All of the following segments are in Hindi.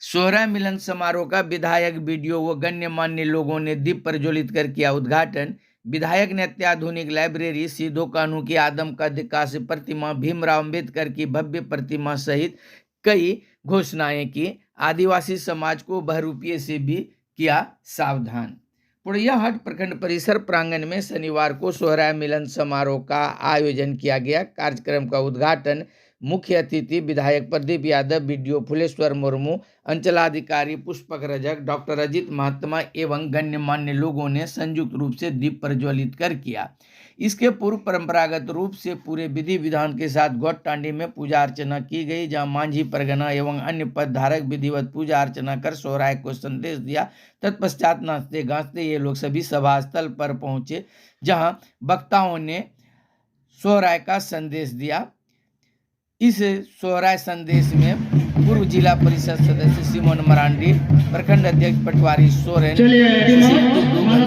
सोहराय मिलन समारोह का विधायक, वीडियो व गण्यमान्य लोगों ने दीप प्रज्वलित कर किया उद्घाटन। विधायक ने अत्याधुनिक लाइब्रेरी, सिदो कान्हू की आदम का दिक्काश प्रतिमा, भीमराव अंबेडकर की भव्य प्रतिमा सहित कई घोषणाएं की। आदिवासी समाज को बहरूपिये से भी किया सावधान। पुड़ियाहाट प्रखंड परिसर प्रांगण में शनिवार को सोहराय मिलन समारोह का आयोजन किया गया। कार्यक्रम का उद्घाटन मुख्य अतिथि विधायक प्रदीप यादव, बीडीओ फुलेश्वर मुर्मू, अंचलाधिकारी पुष्पक रजक, डॉक्टर अजित महात्मा एवं गण्यमान्य लोगों ने संयुक्त रूप से दीप प्रज्वलित कर किया। इसके पूर्व परंपरागत रूप से पूरे विधि विधान के साथ गौटांडी में पूजा अर्चना की गई, जहां मांझी परगना एवं अन्य पदधारक विधिवत पूजा अर्चना कर सोहराय को संदेश दिया। तत्पश्चात नाचते गाजते ये लोग सभी सभा स्थल पर पहुंचे, जहां वक्ताओं ने सोहराय का संदेश दिया। इस सोहराय संदेश में पूर्व जिला परिषद सदस्य सिमोन मरांडी, प्रखंड अध्यक्ष पटवारी सोरेन,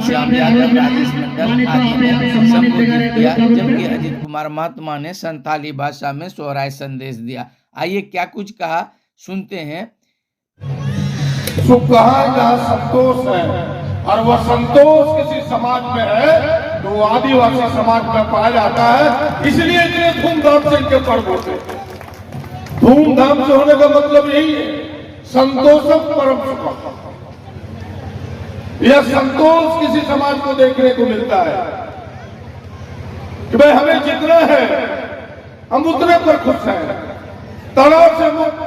श्याम यादव, राजेश मंडल आदि ने संबोधित किया, जबकि अजित कुमार महात्मा ने संथाली भाषा में सोहराय संदेश दिया। आइए क्या कुछ कहा, सुनते हैं। सुख जहाँ संतोष है और वह संतोष किसी समाज में है तो आदिवासी समाज में पाया जाता है, इसलिए इतने धूमधाम से इनके पर्व होते हैं। धूमधाम से होने का मतलब यही है, संतोषम परम सुखम। यह संतोष किसी समाज को देखने को मिलता है कि भाई हमें जितना है हम उतने पर खुश हैं, तनाव से मुक्त,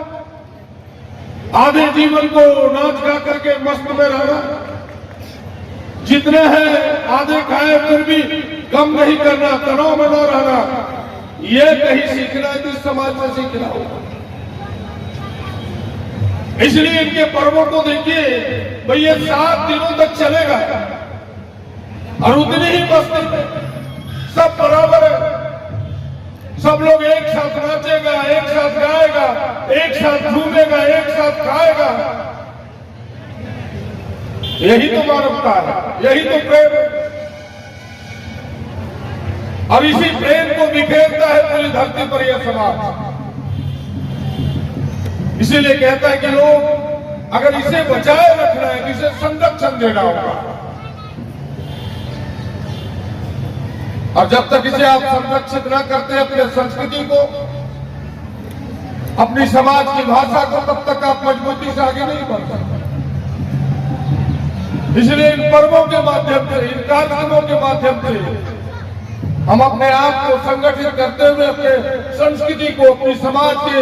आधे जीवन को नाच गा करके मस्त में रहना, जितने हैं आधे खाए फिर भी गम नहीं करना, तनाव में न रहना, ये कहीं सीखना है तो समाज से सीखना होगा। इसलिए इनके पर्वों को देखिए, भाई ये 7 दिनों तक चलेगा और उतनी ही मस्ती में सब बराबर है, सब लोग एक साथ नाचेगा, एक साथ गाएगा, एक साथ झूमेगा, एक साथ खाएगा। यही तो मानवता है, यही तो प्रेम है। और इसी प्रेम को बिखेरता है पूरी धरती पर यह समाज। इसीलिए कहता है कि लोग अगर इसे बचाए रखना है, इसे संरक्षण देना होगा, और जब तक इसे आप संरक्षित न करते अपने संस्कृति को, अपनी समाज की भाषा को, तब तक आप मजबूती से आगे नहीं बढ़ सकते। इसलिए इन पर्वों के माध्यम से, इन कार्यक्रमों के माध्यम से हम अपने आप को संगठित करते हुए अपने संस्कृति को, अपनी समाज के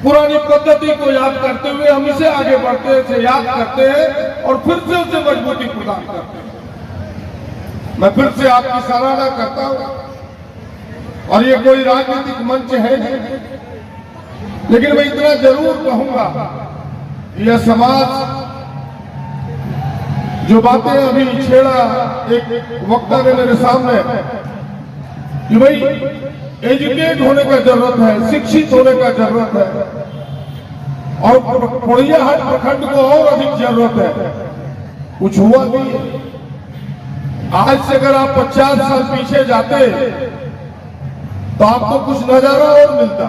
पुरानी पद्धति को याद करते हुए हम इसे आगे बढ़ते हैं, इसे याद करते हैं और फिर से उसे मजबूती प्रदान करते हैं। मैं फिर से आपकी सराहना करता हूं, और ये कोई राजनीतिक मंच है नहीं, लेकिन मैं इतना जरूर कहूंगा, यह समाज जो बातें अभी छेड़ा एक वक्ता ने मेरे सामने कि भाई एजुकेट होने का जरूरत है, शिक्षित होने का जरूरत है, और पुड़ियाहाट प्रखंड को और अधिक जरूरत है। कुछ हुआ नहीं है। आज से अगर आप 50 साल पीछे जाते तो आपको कुछ नजारा और मिलता।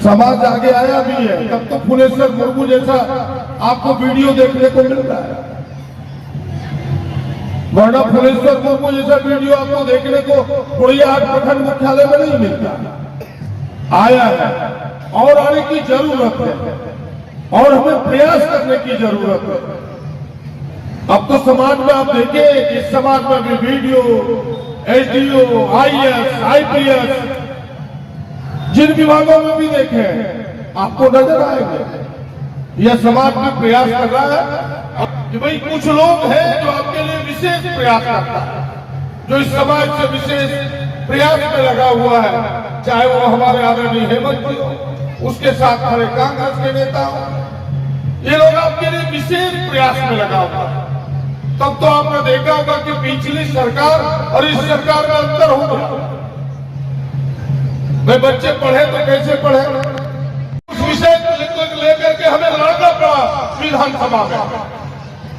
समाज आगे आया भी है, तब तो फुलेश्वर मुर्मू जैसा आपको वीडियो देखने को मिलता है, वरना फुलेश्वर मुर्मू जैसा वीडियो आपको देखने को पुड़ियाहाट प्रखंड मुख्यालय में नहीं मिलता। आया है और आने की जरूरत है, और हमें प्रयास करने की जरूरत है। अब तो समाज में आप देखिए, इस समाज में भी वीडियो, एसडीओ, आईएएस, आईपीएस, जिन विभागों में भी देखे आपको नजर आएंगे। यह समाज में प्रयास कर रहा है कि भाई कुछ लोग हैं जो आपके लिए विशेष प्रयास करता है, जो इस समाज से विशेष प्रयास में लगा हुआ है, चाहे वो हमारे आदरणीय हेमंत जी हो, उसके साथ खड़े कांग्रेस के नेता हो, ये लोग आपके लिए विशेष प्रयास में लगा हुआ है। तब तो आपने देखा होगा कि पिछली सरकार और इस सरकार में अंतर हो गया। भाई बच्चे पढ़े तो कैसे पढ़े, उस विषय को लेकर के हमें लड़ना पड़ा विधानसभा में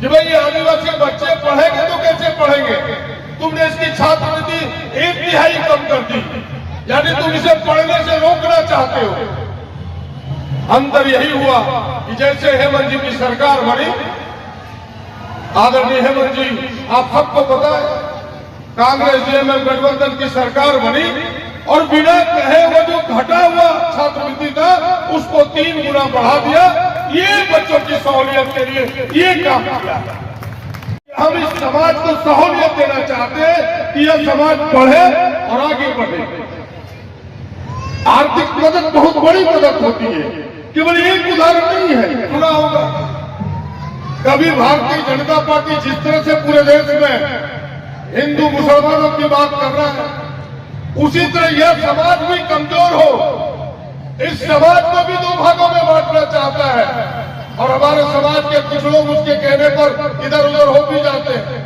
कि भाई ये आदिवासी बच्चे पढ़ेंगे तो कैसे पढ़ेंगे। तुमने इसकी छात्रवृत्ति 1/3 कम कर दी, यानी तुम इसे पढ़ने से रोकना चाहते हो। अंदर यही हुआ कि जैसे हेमंत जी की सरकार बनी, आदरणीय हेमंत जी आप सबको पता है, कांग्रेस जेएमएम गठबंधन की सरकार बनी और बिना कहे वो जो घटा हुआ छात्रवृत्ति था उसको 3 गुना बढ़ा दिया। ये बच्चों की सहूलियत के लिए ये काम किया। हम इस समाज को सहूलियत देना चाहते हैं कि यह समाज बढ़े और आगे बढ़े। आर्थिक मदद बहुत बड़ी मदद होती है, केवल एक उदाहरण नहीं है, सुना होगा कभी भारतीय जनता पार्टी जिस तरह से पूरे देश में हिंदू मुसलमानों की बात कर रहा है, उसी तरह यह समाज भी कमजोर हो, इस समाज को भी 2 भागों में बांटना चाहता है। और हमारे समाज के कुछ लोग उसके कहने पर इधर उधर हो भी जाते हैं,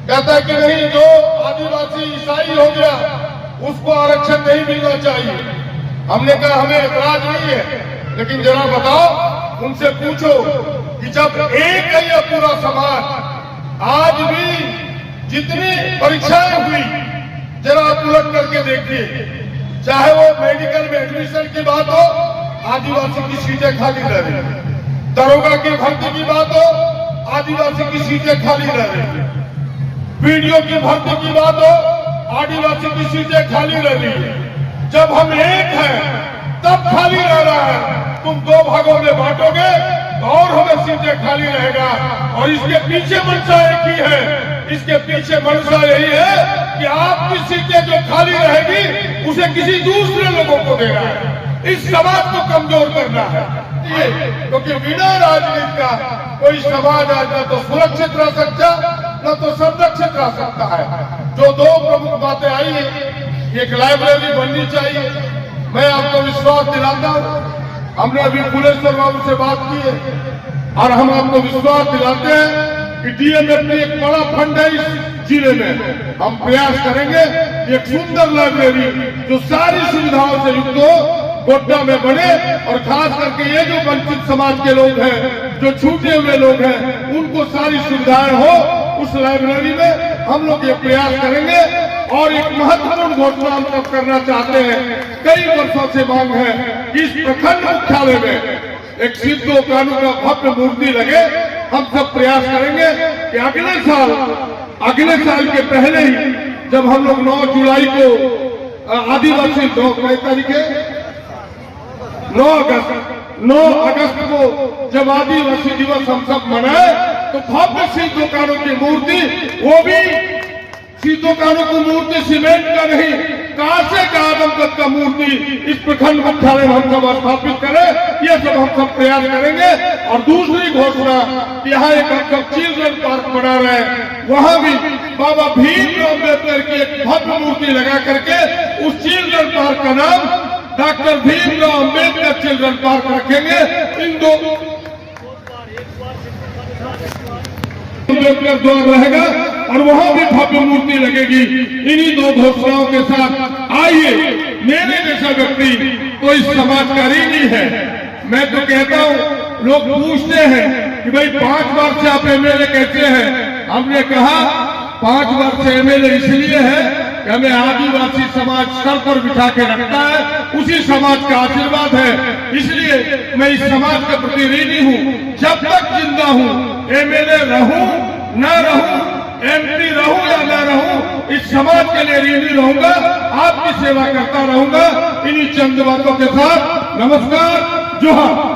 कहता है कि नहीं जो आदिवासी ईसाई हो गया उसको आरक्षण नहीं मिलना चाहिए। हमने कहा हमें ऐतराज नहीं है, लेकिन जरा बताओ, उनसे पूछो कि जब एक है यह पूरा समाज, आज भी जितनी परीक्षाएं हुई जरा आप उलट करके देखिए, चाहे वो मेडिकल में एडमिशन की बात हो, आदिवासी की सीटें खाली रह रही, दरोगा की भर्ती की बात हो, आदिवासी की सीटें खाली रह रही, पीडीओ की भर्ती की बात हो, आदिवासी की सीटें खाली रह रही। जब हम एक हैं तब खाली रह रहा है, तुम 2 भागों में बांटोगे और हमें सीटें खाली रहेगा। और इसके पीछे मंशा एक ही है, इसके पीछे मंशा यही है कि आपकी सीटें जो खाली रहेगी उसे किसी दूसरे लोगों को देना है, इस समाज को कमजोर करना है। क्योंकि बिना राजनीति का कोई समाज आज न तो सुरक्षित रह सकता न तो संरक्षित रह सकता है। जो 2 प्रमुख बातें आई है, एक लाइब्रेरी बननी चाहिए। मैं आपको विश्वास दिलाता हूँ, हमने अभी फुलेश्वर बाबू से बात की है और हम आपको विश्वास दिलाते हैं कि डीएमएफ में एक बड़ा फंड है इस जिले में। हम प्रयास करेंगे एक सुंदर लाइब्रेरी जो सारी सुविधाओं से युक्त हो, गोड्डा में बने। और खास करके ये जो वंचित समाज के लोग हैं, जो छूटे हुए लोग हैं, उनको सारी सुविधाएं हो उस लाइब्रेरी में। हम लोग ये प्रयास करेंगे। और एक महत्वपूर्ण घोषणा हम तब करना चाहते हैं, कई वर्षों से मांग है कि इस प्रखंड मुख्यालय में एक सिद्धो कानू का भव्य मूर्ति लगे। हम सब प्रयास करेंगे कि अगले साल के पहले ही, जब हम लोग 9 जुलाई को आदिवासी 9 अगस्त को जब आदिवासी दिवस हम सब मनाए, तो भव्य सिद्धो कानू की मूर्ति, वो भी सिद्धो कानू की मूर्ति सीमेंट का नहीं, कांसे का आदमकद का मूर्ति इस प्रखंड मुख्यालय में हम सब स्थापित करें। ये सब हम सब प्रयास करेंगे। और दूसरी घोषणा, यहाँ एक हम चिल्ड्रन पार्क बना रहे हैं, वहाँ भी बाबा भीमराव अम्बेडकर की एक भव्य मूर्ति लगा करके उस चिल्ड्रन पार्क का नाम doctor Bhimrao Ambedkar children park रखेंगे। इन 2 अम्बेडकर द्वार रहेगा और वहां भी भव्य मूर्ति लगेगी। इन्हीं 2 घोषणाओं के साथ आइए, मेरे जैसा व्यक्ति कोई समाज का ऋणी है। मैं तो कहता हूं, लोग पूछते हैं कि भाई 5 बार से आप एमएलए कैसे हैं। हमने कहा 5 बार से एमएलए इसलिए है कि हमें आदिवासी समाज सर पर बिठा के रखता है, उसी समाज का आशीर्वाद है। इसलिए मैं इस समाज के प्रति ऋणी हूँ। जब तक जिंदा हूँ, एमएलए रहूं न रहूं, एमपी रहूं या न रहूं, इस समाज के लिए ऋणी रहूंगा, आपकी सेवा करता रहूंगा। इन्हीं चंद बातों के साथ नमस्कार, जोहार।